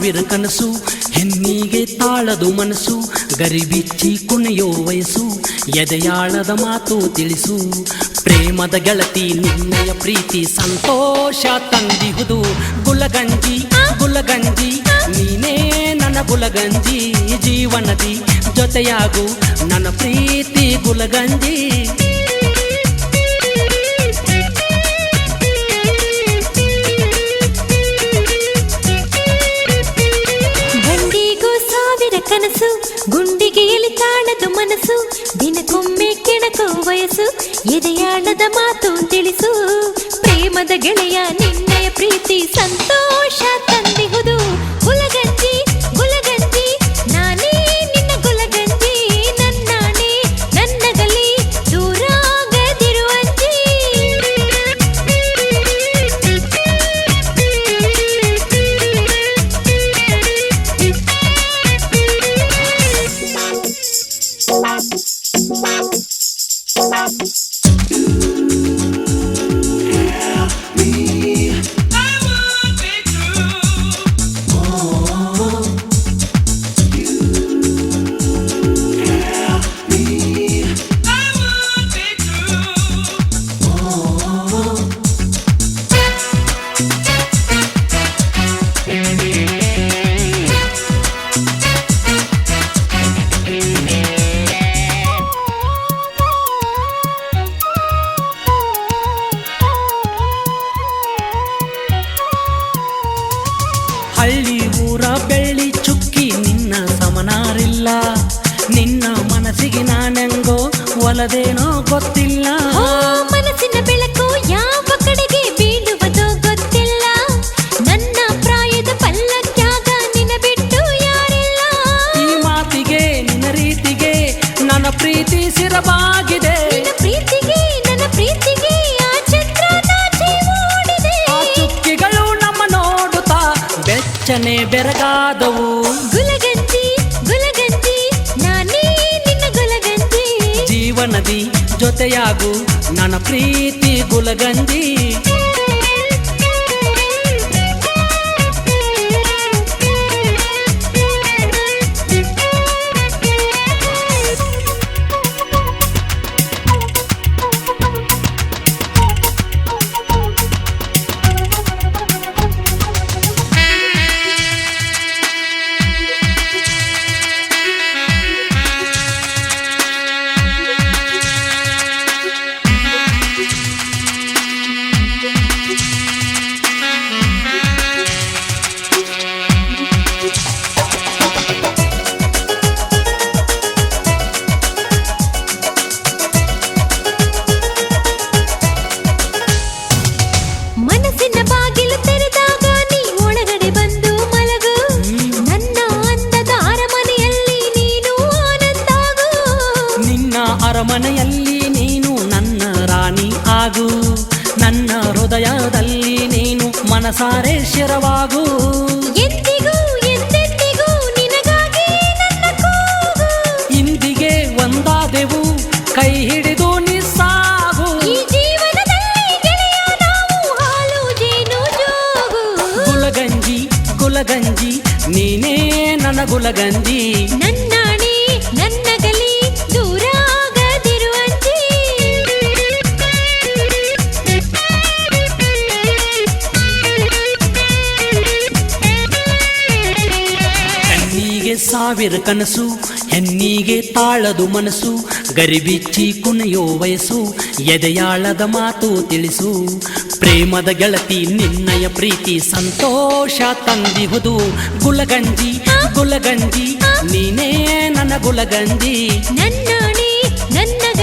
ಸಾವಿರ ಕನಸು, ಹೆಣ್ಣಿಗೆ ತಾಳದು ಮನಸ್ಸು, ಗರಿಬಿಚ್ಚಿ ಕುಣಿಯೋ ವಯಸ್ಸು, ಎದೆಯಾಳದ ಮಾತು ತಿಳಿಸು. ಪ್ರೇಮದ ಗೆಳತಿ ನಿನ್ನಯ ಪ್ರೀತಿ ಸಂತೋಷ ತಂದಿಹುದು. ಗುಲಗಂಜಿ ಗುಲಗಂಜಿ ನೀನೇ ನನ್ನ ಗುಲಗಂಜಿ, ಜೀವನದಿ ಜೊತೆಯಾಗು ನನ್ನ ಪ್ರೀತಿ ಗುಲಗಂಜಿ. ಕನಸು ಗುಂಡಿಗೆಯಲ್ಲಿ ತಾಳದು ಮನಸ್ಸು, ದಿನಕ್ಕೊಮ್ಮೆ ಕೆಣಕೋ ವಯಸ್ಸು, ಎದೆಯಾಳದ ಮಾತು ತಿಳಿಸು. ಪ್ರೇಮದ ಗೆಳೆಯ ನಿನ್ನಯ ಪ್ರೀತಿ ಸಂತೋಷ ತಂದಿಹುದು. ಗುಲಗಂಜಿ ಗುಲಗಂಜಿ ನಾನೇ ನಿನ್ನ ಗುಲಗಂಜಿ, ನನ್ನಾಣೆ ನನ್ನಗಲಿ ದೂರಾಗದಿರುವಂಜಿ. ಹಳ್ಳಿ ಊರ ಬೆಳ್ಳಿ ಚುಕ್ಕಿ ನಿನ್ನ ಸಮನಾರಿಲ್ಲ, ನಿನ್ನ ಮನಸ್ಸಿಗೆ ನಾನೆಂಗೋ ಒಲದೇನೋ ಗೊತ್ತಿಲ್ಲ. ಮನಸ್ಸಿನ ಬೆಳಕು ಯಾವ ಕಡೆಗೆ ಬೀಳುವುದೋ ಗೊತ್ತಿಲ್ಲ, ನನ್ನ ಪ್ರಾಯದ ಪಲ್ಲಕ್ಯಾಗ ನಿನ್ನ ಬಿಟ್ಟು ಯಾರಿಲ್ಲ. ಈ ಮಾತಿಗೆ ನಿನ್ನ ರೀತಿಗೆ ನನ್ನ ಪ್ರೀತಿ ಸಿರವಾಗಿದೆ. ನನ್ನ ಪ್ರೀತಿಗೆ ಆ ಚಂದ್ರ ನಾಚಿ ಓಡಿದೆ. ಆ ಚುಕ್ಕಿಗಳು ನಮ್ಮ ನೋಡುತ್ತಾ ಬೆಚ್ಚನೆ ಬೆರಗಾದವು. ಗುಲಗಂಜಿ ಗುಲಗಂಜಿ ನಾನೇ ನಿನ್ನ ಗುಲಗಂಜಿ, ಜೀವನದಿ ಜೊತೆಯಾಗು ನನ್ನ ಪ್ರೀತಿ ಗುಲಗಂಜಿ. ಮನಸ್ಸಿನ ಬಾಗಿಲು ತೆರೆದಾಗ ನೀ ಒಳಗಡೆ ಬಂದು ಮಲಗು, ನನ್ನ ಅಂದದ ಅರಮನೆಯಲ್ಲಿ ನೀನು ಆನಂದಾಗು. ನಿನ್ನ ಅರಮನೆಯಲ್ಲಿ ನೀನು ನನ್ನ ರಾಣಿ ಆಗು, ನನ್ನ ಹೃದಯದಲ್ಲಿ ನೀನು ಮನಸಾರೆ ಶಿರವಾಗು. ಎಂದಿಗೂ ಎಂದೆಂದಿಗೂ ನಿನಗಾಗಿ ನನ್ನ ಕೂಗು, ಇಂದಿಗೆ ಒಂದಾದೆವು ಕೈ ಹಿಡಿದು ನಿಸ್ಸಾಗು. ಈ ಜೀವನದಲ್ಲಿ ಗೆಳೆಯ ನಾವು ಹಾಲು ಜೇನು ಜೋಗು. ಗುಲಗಂಜಿ ಗುಲಗಂಜಿ ನೀನೇ ನನ್ನ ಗುಲಗಂಜಿ, ನನ್ನಾಣೆ ನನ್ನಗಲಿ ದೂರಾಗದಿರುವಂಜಿ. ಹೆಣ್ಣಿಗೆ ಸಾವಿರ ಕನಸು, ಹೆಣ್ಣಿಗೆ ತಾಳದು ಮನಸ್ಸು, ಗರಿಬಿಚ್ಚಿ ಕುಣಿಯೋ ವಯಸ್ಸು, ಎದೆಯಾಳದ ಮಾತು ತಿಳಿಸು. ಪ್ರೇಮದ ಗೆಳತಿ ನಿನ್ನಯ ಪ್ರೀತಿ ಸಂತೋಷ ತಂದಿಹುದು. ಗುಲಗಂಜಿ ಗುಲಗಂಜಿ ನೀನೇ ನನ್ನ ಗುಲಗಂಜಿ, ನನ್ನಾಣೆ ನನ್ನಗಲಿ